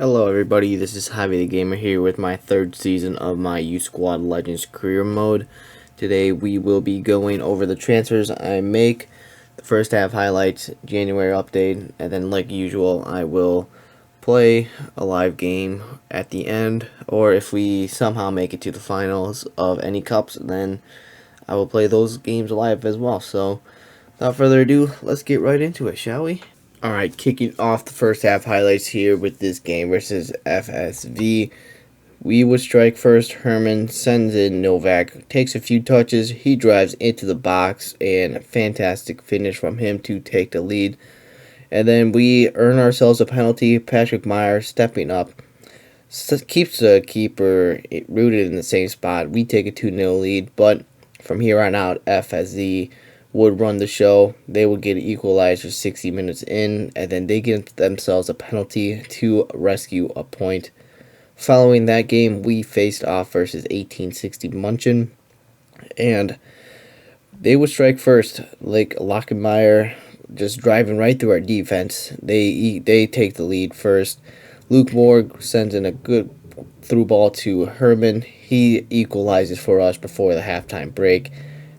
Hello everybody, this is Javi the Gamer here with my third season of my U Squad Legends career mode. Today we will be going over the transfers I make, the first half highlights, January update, and then like usual I will play a live game at the end, or if we somehow make it to the finals of any cups, then I will play those games live as well. So without further ado, let's get right into it, shall we? Alright, kicking off the first half highlights here with this game versus FSV. We would strike first. Herman sends in Novak, takes a few touches, he drives into the box, and a fantastic finish from him to take the lead. And then we earn ourselves a penalty. Patrick Meyer stepping up, keeps the keeper rooted in the same spot. We take a 2-0 lead, but from here on out, FSV would run the show. They would get equalized 60 minutes in, and then they get themselves a penalty to rescue a point. Following that game, we faced off versus 1860 Munchen, and they would strike first. Like Lockenmeyer just driving right through our defense. They take the lead first. Luke Moore sends in a good through ball to Herman. He equalizes for us before the halftime break.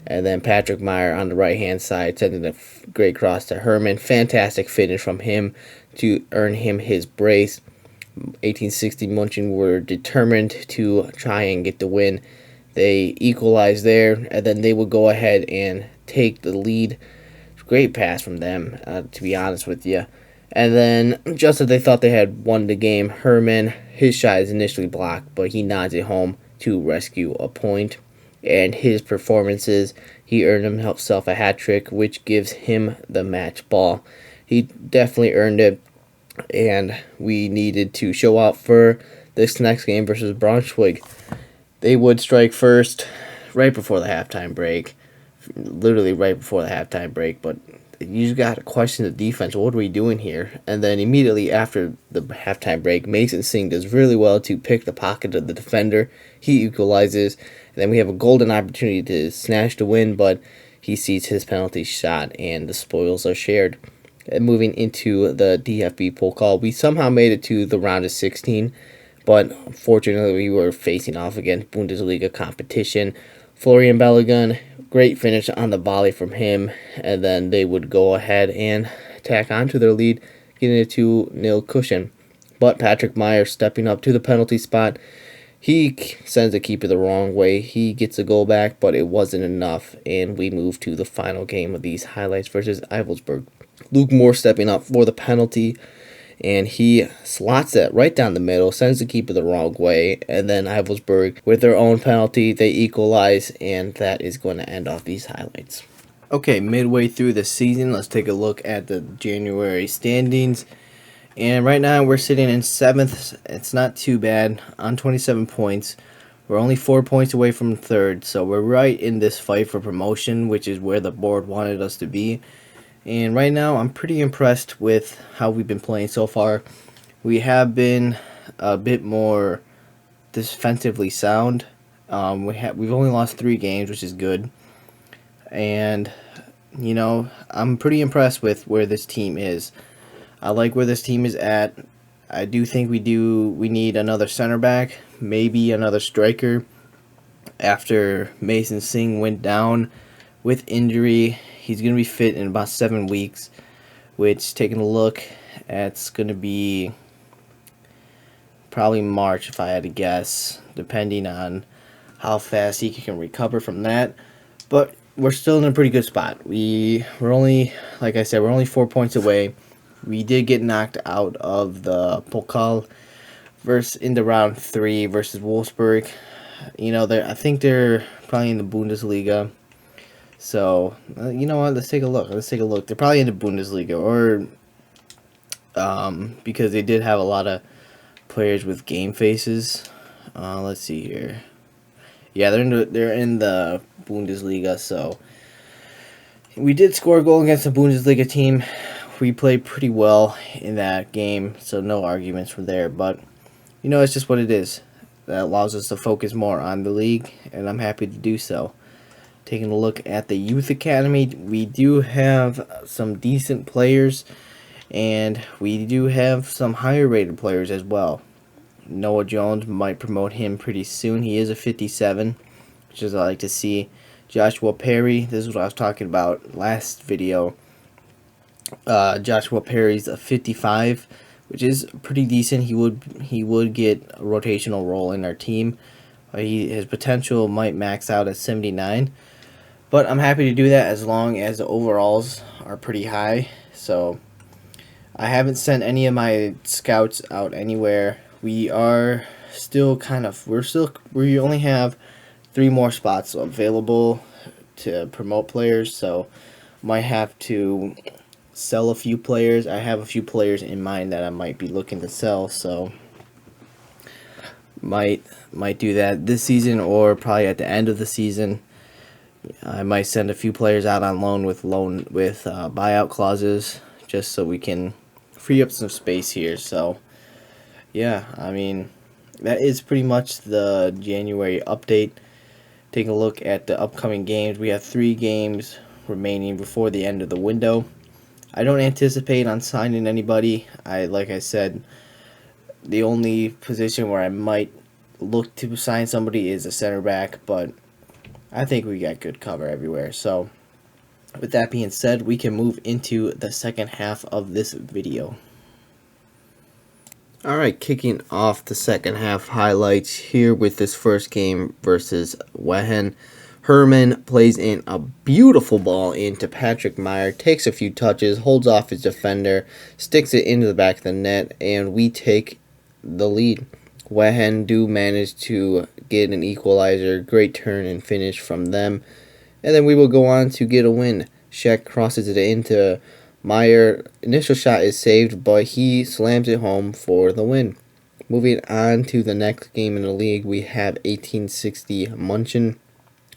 And then Patrick Meyer on the right-hand side sending a great cross to Herman. Fantastic finish from him to earn him his brace. 1860 Munchen were determined to try and get the win. They equalized there, and then they would go ahead and take the lead. Great pass from them, to be honest with you. And then, just as they thought they had won the game, Herman, his shot is initially blocked, but he nods it home to rescue a point. And his performances, he earned himself a hat trick, which gives him the match ball. He definitely earned it, and we needed to show out for this next game versus Braunschweig. They would strike first right before the halftime break, literally right before the halftime break, but you just got to question the defense. What are we doing here? And then immediately after the halftime break, Mason Singh does really well to pick the pocket of the defender. He equalizes. And then we have a golden opportunity to snatch the win, but he sees his penalty shot, and the spoils are shared. And moving into the DFB Pokal, we somehow made it to the round of 16, but unfortunately we were facing off against Bundesliga competition. Florian Balogun, great finish on the volley from him, and then they would go ahead and tack on to their lead, getting a 2-0 cushion. But Patrick Meyer stepping up to the penalty spot, he sends the keeper the wrong way. He gets a goal back, but it wasn't enough, and we move to the final game of these highlights versus Eivelsburg. Luke Moore stepping up for the penalty, and he slots it right down the middle, sends the keeper the wrong way, and then Eivelsburg, with their own penalty, they equalize, and that is going to end off these highlights. Okay, midway through the season, let's take a look at the January standings. And right now we're sitting in 7th. It's not too bad, on 27 points. We're only 4 points away from 3rd, so we're right in this fight for promotion, which is where the board wanted us to be. And right now, I'm pretty impressed with how we've been playing so far. We have been a bit more defensively sound. We've only lost 3 games, which is good. And, you know, I'm pretty impressed with where this team is. I like where this team is at. I do think we need another center back, maybe another striker. After Mason Singh went down with injury, he's going to be fit in about 7 weeks, which, taking a look, it's going to be probably March if I had to guess, depending on how fast he can recover from that. But we're still in a pretty good spot. We're only, like I said, we're only 4 points away. We did get knocked out of the Pokal into round 3 versus Wolfsburg. You know, I think they're probably in the Bundesliga. So, you know what? Let's take a look. They're probably in the Bundesliga, or because they did have a lot of players with game faces. Let's see here. Yeah, they're in the Bundesliga. So we did score a goal against the Bundesliga team. We played pretty well in that game, so no arguments from there. But you know, it's just what it is. That allows us to focus more on the league, and I'm happy to do so. Taking a look at the youth academy, we do have some decent players And we do have some higher rated players as well. Noah Jones might promote him pretty soon. He is a 57, which is I like to see. Joshua Perry, this is what I was talking about last video. Joshua Perry's a 55, which is pretty decent. He would get a rotational role in our team. His potential might max out at 79, but I'm happy to do that as long as the overalls are pretty high. So I haven't sent any of my scouts out anywhere. We are still we only have 3 more spots available to promote players, so might have to sell a few players. I have a few players in mind that I might be looking to sell, so might do that this season or probably at the end of the season. I might send a few players out on loan with buyout clauses just so we can free up some space here. So yeah, I mean, that is pretty much the January update. Taking a look at the upcoming games, we have 3 games remaining before the end of the window. I don't anticipate on signing anybody. Like I said, the only position where I might look to sign somebody is a center back, but I think we got good cover everywhere. So with that being said, we can move into the second half of this video. Alright, kicking off the second half highlights here with this first game versus Wehen. Herman plays in a beautiful ball into Patrick Meyer, takes a few touches, holds off his defender, sticks it into the back of the net, and we take the lead. Wehen do manage to get an equalizer, great turn and finish from them, and then we will go on to get a win. Sheck crosses it into Meyer. Initial shot is saved, but he slams it home for the win. Moving on to the next game in the league, we have 1860 Munchen.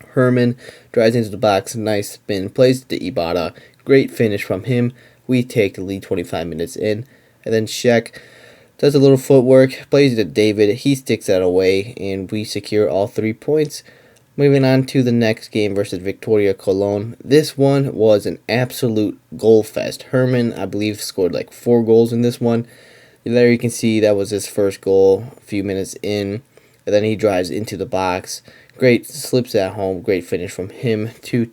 Herman drives into the box, nice spin, plays it to Ibarra, great finish from him. We take the lead 25 minutes in, and then Sheck does a little footwork, plays it to David, he sticks that away, and we secure all 3 points. Moving on to the next game versus Victoria Cologne. This one was an absolute goal fest. Herman, I believe, scored like 4 goals in this one. There you can see that was his first goal a few minutes in. And then he drives into the box. Great, slips at home. Great finish from him to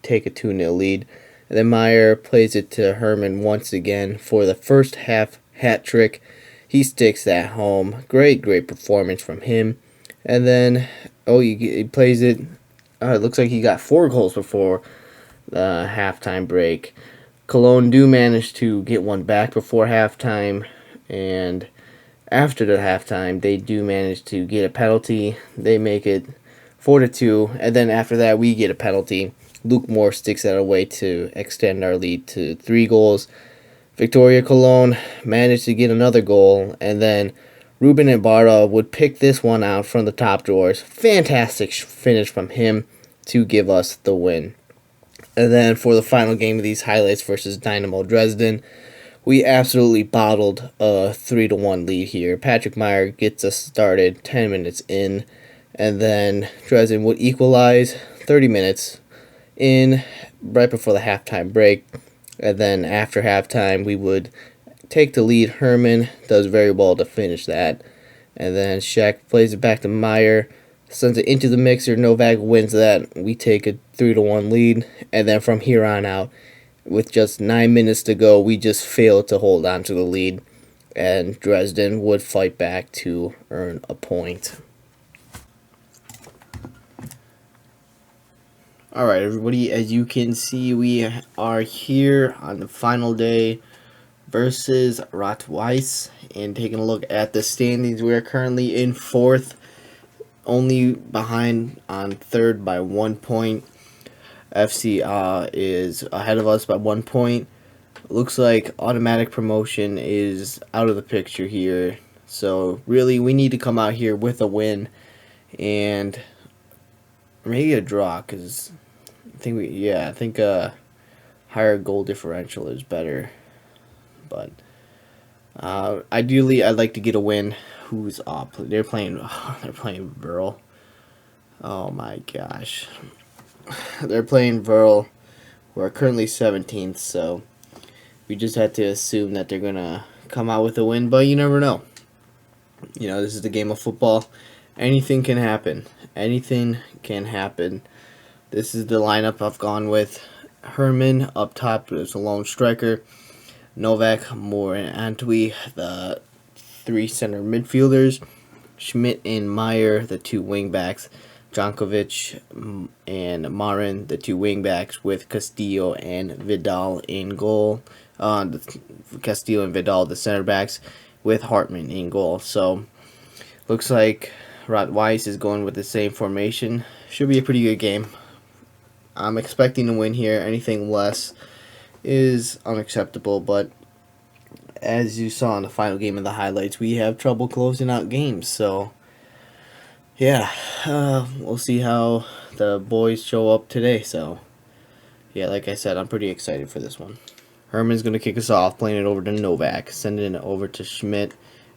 take a 2-0 lead. And then Meyer plays it to Herman once again for the first half hat trick. He sticks that home. Great performance from him. And then, he plays it. It looks like he got 4 goals before the halftime break. Cologne do manage to get one back before halftime. And after the halftime, they do manage to get a penalty. They make it 4-2, and then after that, we get a penalty. Luke Moore sticks that away to extend our lead to 3 goals. Victoria Cologne managed to get another goal, and then Ruben Ibarra would pick this one out from the top drawers. Fantastic finish from him to give us the win. And then for the final game of these highlights versus Dynamo Dresden, we absolutely bottled a 3-1 lead here. Patrick Meyer gets us started 10 minutes in, and then Dresden would equalize 30 minutes in right before the halftime break. And then after halftime, we would take the lead. Herman does very well to finish that. And then Sheck plays it back to Meyer, sends it into the mixer. Novak wins that. We take a 3-1 lead. And then from here on out, with just 9 minutes to go, we just failed to hold on to the lead, and Dresden would fight back to earn a point. Alright, everybody, as you can see, we are here on the final day versus Rot-Weiss, and taking a look at the standings, we are currently in 4th, only behind on 3rd by 1 point. FC is ahead of us by 1 point. Looks like automatic promotion is out of the picture here. So really, we need to come out here with a win and maybe a draw, because I think higher goal differential is better. But ideally, I'd like to get a win. Who's up? They're playing Burl. Oh my gosh. They're playing Verl. We're currently 17th, so We just had to assume that they're gonna come out with a win, but you never know. You know, this is the game of football. Anything can happen. Anything can happen. This is the lineup I've gone with. Herman up top is a lone striker. Novak, Moore, and Antwi, the three center midfielders. Schmidt and Meyer, the two wingbacks. Jankovic and Marin, the two wingbacks, with Castillo and Vidal in goal. Castillo and Vidal, the center backs, with Hartman in goal. So, looks like Rot-Weiss is going with the same formation. Should be a pretty good game. I'm expecting to win here. Anything less is unacceptable, but as you saw in the final game of the highlights, we have trouble closing out games. So, yeah, we'll see how the boys show up today. So, yeah, like I said, I'm pretty excited for this one. Herman's going to kick us off, playing it over to Novak, sending it over to Schmidt.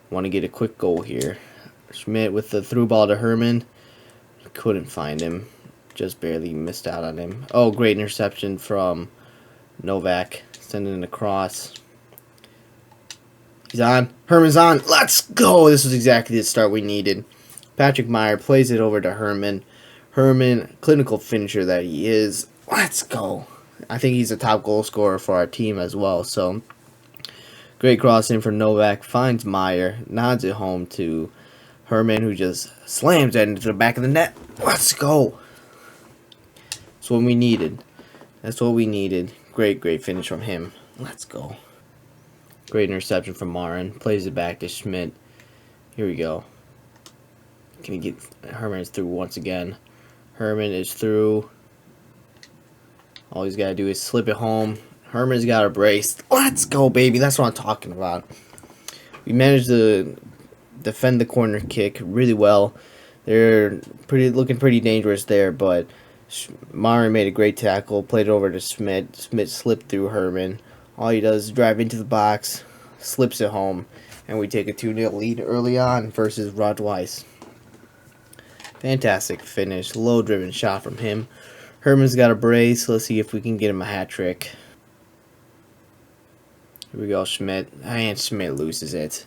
Want to get a quick goal here. Schmidt with the through ball to Herman. Couldn't find him. Just barely missed out on him. Oh, great interception from Novak. Sending it across. He's on. Herman's on. Let's go. This was exactly the start we needed. Patrick Meyer plays it over to Herman. Herman, clinical finisher that he is. Let's go. I think he's a top goal scorer for our team as well. So, great crossing for Novak. Finds Meyer. Nods it home to Herman, who just slams it into the back of the net. Let's go. That's what we needed. That's what we needed. Great finish from him. Let's go. Great interception from Marin. Plays it back to Schmidt. Here we go. Can he get... Herman is through once again. Herman is through. All he's got to do is slip it home. Herman's got a brace. Let's go, baby. That's what I'm talking about. We managed to defend the corner kick really well. They're looking pretty dangerous there, but Marin made a great tackle. Played it over to Schmidt. Schmidt slipped through Herman. All he does is drive into the box, slips it home, and we take a 2-0 lead early on versus Rot-Weiss. Fantastic finish. Low-driven shot from him. Herman's got a brace. Let's see if we can get him a hat trick. Here we go, Schmidt. And Schmidt loses it.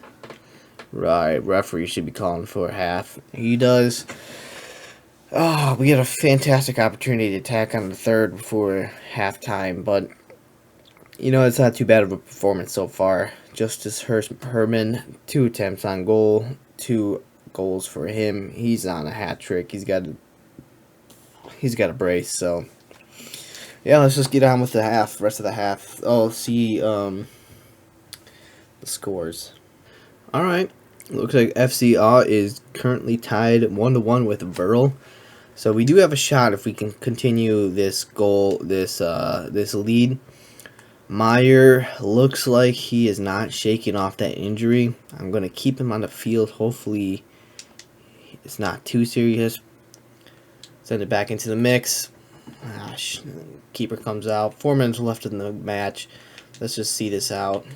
Right, referee should be calling for a half. He does. Oh, we had a fantastic opportunity to attack on the third before halftime, but you know, it's not too bad of a performance so far. Justice Herman, 2 attempts on goal, 2 goals for him. He's on a hat trick. He's got a brace. So yeah, let's just get on with the rest of the half. Oh, see the scores. All right, looks like FCA is currently tied 1-1 with Verl. So we do have a shot if we can continue this this lead. Meyer looks like he is not shaking off that injury. I'm going to keep him on the field. Hopefully it's not too serious. Send it back into the mix. Keeper comes out. 4 minutes left in the match. Let's just see this out.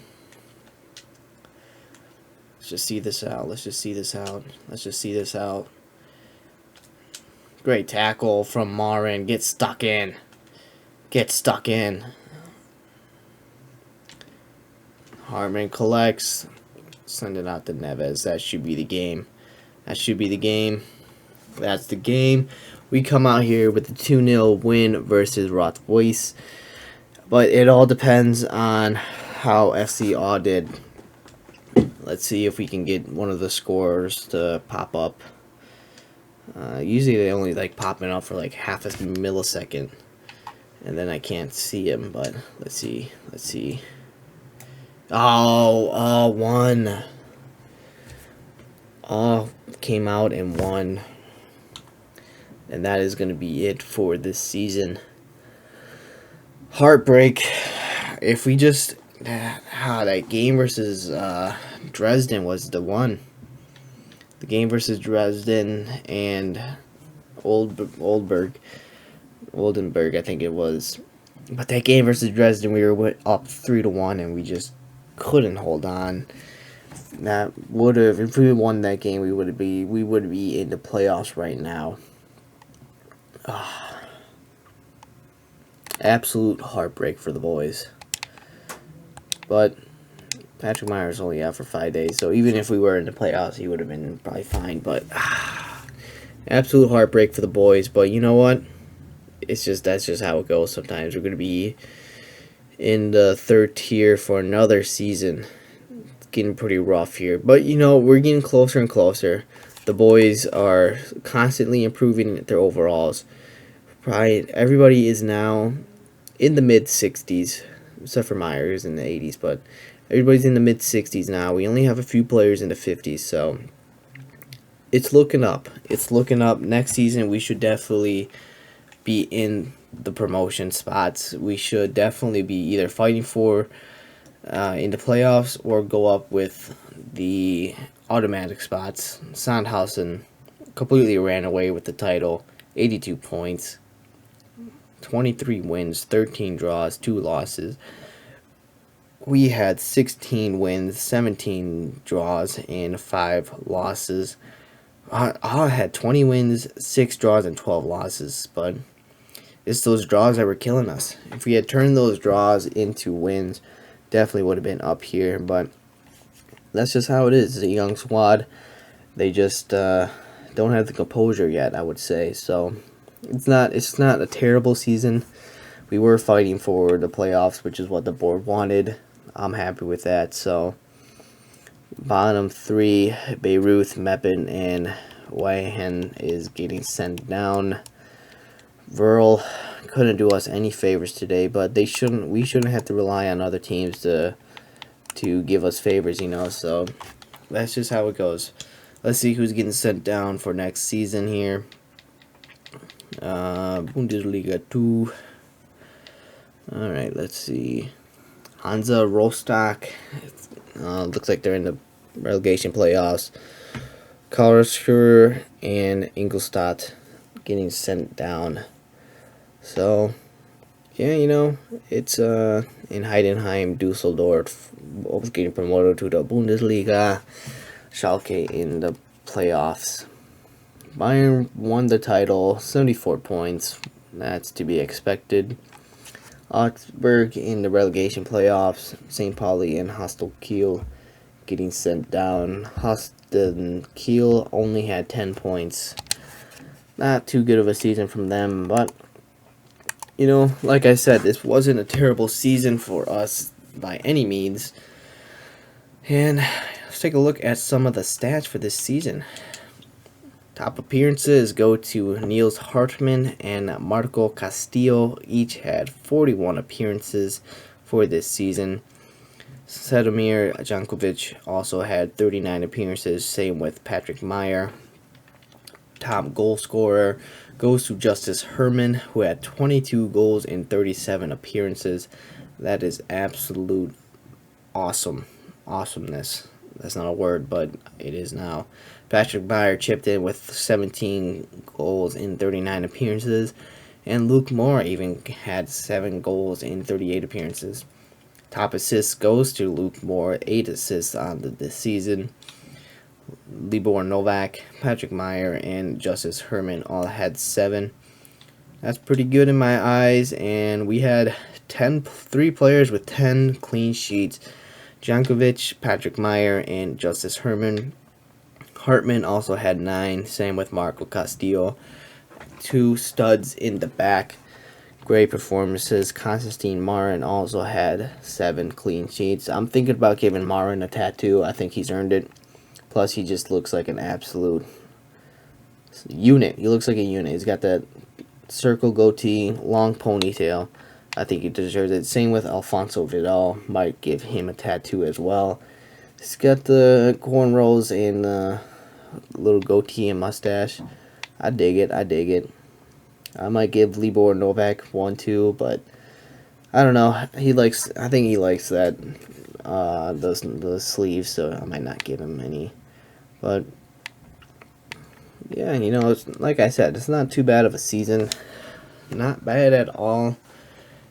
Let's just see this out. Let's just see this out. Let's just see this out. Great tackle from Marin. Get stuck in. Get stuck in. Hartman collects. Send it out to Neves. That should be the game. That should be the game. That's the game. We come out here with the 2-0 win versus Rot-Weiss. But it all depends on how FCA did. Let's see if we can get one of the scorers to pop up. Usually they only like popping up for like half a millisecond. And then I can't see him, but let's see. Let's see. Oh, won. Oh, came out and won. And that is going to be it for this season. Heartbreak. If we just... that game versus Dresden was the one. The game versus Dresden and Oldenburg, I think it was. But that game versus Dresden, we were up 3-1, and we just couldn't hold on. That would have, if we won that game, we would be in the playoffs right now. Absolute heartbreak for the boys. But Patrick Myers only out for 5 days, so even if we were in the playoffs, he would have been probably fine. But absolute heartbreak for the boys. But you know what? That's just how it goes. Sometimes we're gonna be in the third tier for another season. It's getting pretty rough here, but you know we're getting closer and closer. The boys are constantly improving their overalls. Probably everybody is now in the mid 60s, except for Myers in the 80s, but everybody's in the mid 60s now. We only have a few players in the 50s, so it's looking up. It's looking up. Next season, we should definitely be in the promotion spots. We should definitely be either fighting for in the playoffs or go up with the automatic spots. Sandhausen completely ran away with the title. 82 points, 23 wins, 13 draws, 2 losses. We had 16 wins, 17 draws, and 5 losses. I had 20 wins, 6 draws, and 12 losses, but it's those draws that were killing us. If we had turned those draws into wins, definitely would have been up here, but that's just how it is. It's a young squad. They just don't have the composure yet, I would say. So it's not a terrible season. We were fighting for the playoffs, which is what the board wanted. I'm happy with that. So bottom 3, Beirut, Meppen, and Weihen is getting sent down. Verl couldn't do us any favors today, but we shouldn't have to rely on other teams to give us favors, you know. So that's just how it goes. Let's see who's getting sent down for next season here. Bundesliga 2. All right, let's see. Hansa Rostock. Looks like they're in the relegation playoffs. Karlsruhe and Ingolstadt getting sent down. So, yeah, you know, it's in Heidenheim, Dusseldorf, both getting promoted to the Bundesliga. Schalke in the playoffs. Bayern won the title, 74 points. That's to be expected. Augsburg in the relegation playoffs. St. Pauli and Hostel Kiel getting sent down. Hostel Kiel only had 10 points. Not too good of a season from them, but you know, like I said, this wasn't a terrible season for us by any means. And let's take a look at some of the stats for this season. Top appearances go to Niels Hartmann and Marco Castillo. Each had 41 appearances for this season. Sedomir Jankovic also had 39 appearances, same with Patrick Meyer. Top goal scorer goes to Justice Herman, who had 22 goals in 37 appearances. That is absolute awesomeness. That's not a word, but it is now. Patrick Meyer chipped in with 17 goals in 39 appearances, and Luke Moore even had 7 goals in 38 appearances. Top assists goes to Luke Moore, 8 assists on the season. Libor Novak, Patrick Meyer, and Justice Herman all had 7. That's pretty good in my eyes, and we had 3 players with 10 clean sheets. Jankovic, Patrick Meyer, and Justice Herman. Hartman also had 9, same with Marco Castillo. 2 studs in the back. Great performances. Konstantin Marin also had 7 clean sheets. I'm thinking about giving Marin a tattoo. I think he's earned it. Plus, he just looks like an absolute unit. He looks like a unit. He's got that circle goatee, long ponytail. I think he deserves it. Same with Alfonso Vidal. Might give him a tattoo as well. He's got the cornrows and the little goatee and mustache. I dig it. I dig it. I might give Libor Novak one too, but I don't know. I think he likes that those sleeves, so I might not give him any. But yeah, you know, like I said, it's not too bad of a season. Not bad at all.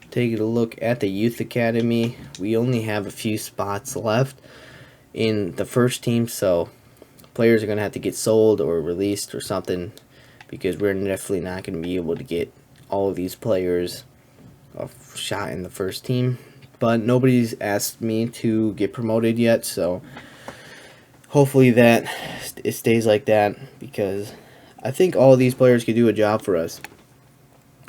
Taking a look at the youth academy, we only have a few spots left in the first team, so players are going to have to get sold or released or something, because we're definitely not going to be able to get all of these players a shot in the first team. but nobody's asked me to get promoted yet, so hopefully that it stays like that, because I think all of these players could do a job for us.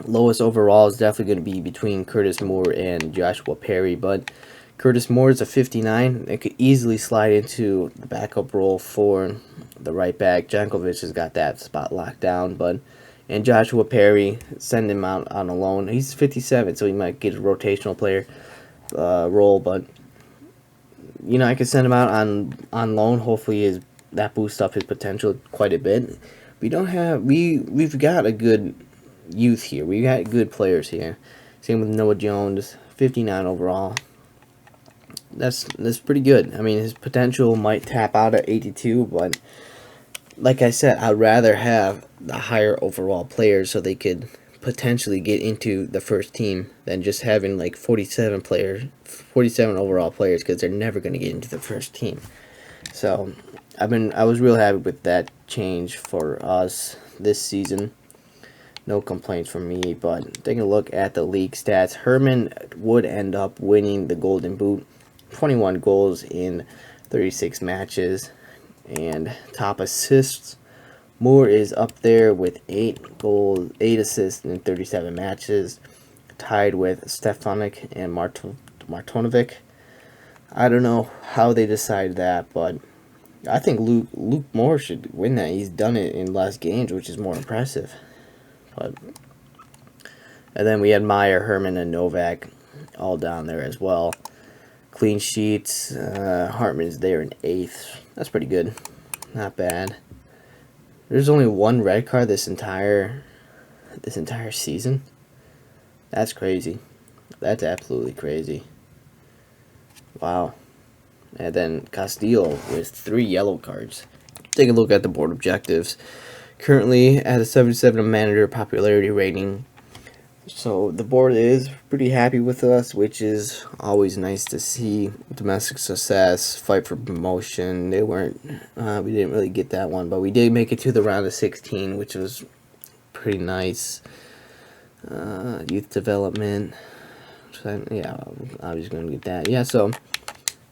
Lowest overall is definitely going to be between Curtis Moore and Joshua Perry, but Curtis Moore is a 59. It could easily slide into the backup role for the right back. Jankovic has got that spot locked down, and Joshua Perry, send him out on a loan. He's 57, so he might get a rotational player role, but I could send him out on loan. Hopefully, that boosts up his potential quite a bit. We've got a good youth here. We got good players here. Same with Noah Jones, 59 overall. That's pretty good. I mean, his potential might tap out at 82, but like I said, I'd rather have the higher overall players so they could potentially get into the first team than just having like 47 overall players, because they're never going to get into the first team. So I was real happy with that change for us this season. No complaints from me, but taking a look at the league stats, Herman would end up winning the Golden Boot. 21 goals in 36 matches. And top assists, Moore is up there with 8 goals, 8 assists in 37 matches, tied with Stefanik and Martinovic. I don't know how they decided that, but I think Luke Moore should win that. He's done it in less games, which is more impressive. And then we had Meyer, Herman, and Novak all down there as well. Clean sheets, Hartman's there in 8th. That's pretty good. Not bad. There's only one red card this entire season. That's crazy. That's absolutely crazy. Wow. And then Castillo with 3 yellow cards. Take a look at the board objectives. Currently at a 77 manager popularity rating. So the board is pretty happy with us, which is always nice to see. Domestic success, fight for promotion. We didn't really get that one, but we did make it to the round of 16, which was pretty nice. Youth development. So, yeah, I was going to get that. Yeah, so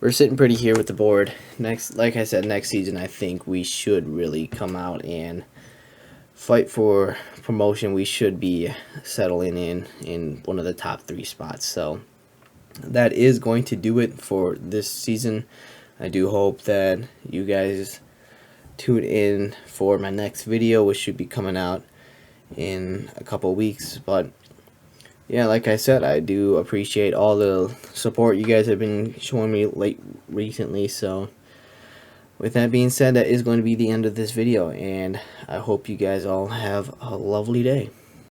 we're sitting pretty here with the board. Like I said, next season I think we should really come out and fight for promotion. We should be settling in one of the top 3 spots. So that is going to do it for this season. I do hope that you guys tune in for my next video, which should be coming out in a couple weeks. But yeah, like I said, I do appreciate all the support you guys have been showing me recently. So with that being said, that is going to be the end of this video, and I hope you guys all have a lovely day.